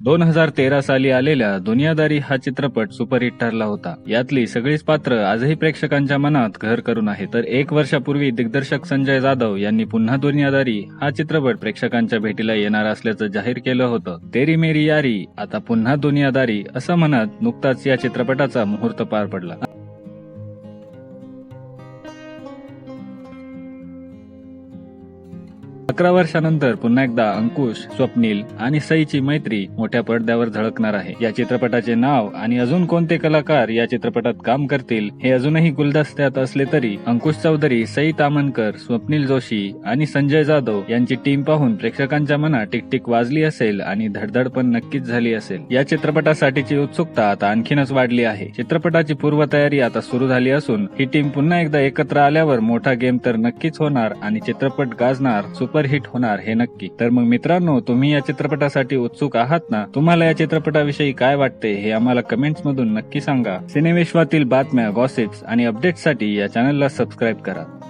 2013 साली आलेल्या दुनियादारी हा चित्रपट सुपरहिट ठरला होता. यातली सगळीच पात्र आजही प्रेक्षकांच्या मनात घर करून आहे. तर 1 वर्षापूर्वी दिग्दर्शक संजय जाधव यांनी पुन्हा दुनियादारी हा चित्रपट प्रेक्षकांच्या भेटीला येणार असल्याचं जाहीर केलं होतं. तेरी मेरी यारी आता पुन्हा दुनियादारी असं म्हणत नुकताच या चित्रपटाचा मुहूर्त पार पडला. 11 वर्षानंतर पुन्हा एकदा अंकुश, स्वप्नील आणि सईची मैत्री मोठ्या पडद्यावर झळकणार आहे. या चित्रपटाचे नाव आणि अजून कोणते कलाकार या चित्रपटात काम करतील हे अजूनही गुलदस्त्यात असले तरी अंकुश चौधरी, सई तामणकर, स्वप्नील जोशी आणि संजय जाधव यांची टीम पाहून प्रेक्षकांच्या मनात टिकटिक वाजली असेल आणि धडधड पण नक्कीच झाली असेल. या चित्रपटासाठीची उत्सुकता आता आणखीनच वाढली आहे. चित्रपटाची पूर्वतयारी आता सुरू झाली असून ही टीम पुन्हा एकदा एकत्र आल्यावर मोठा गेम तर नक्कीच होणार आणि चित्रपट गाजणार, सुपरहिट होणार हे नक्की. तर मग मित्रांनो, तुम्ही या चित्रपटासाठी उत्सुक आहात ना? तुम्हाला या चित्रपटाविषयी काय वाटते हे आम्हाला कमेंट्स मधून नक्की सांगा. सिनेविश्वातील बातम्या, गॉसिप्स आणि अपडेट्ससाठी या चॅनलला सबस्क्राईब करा.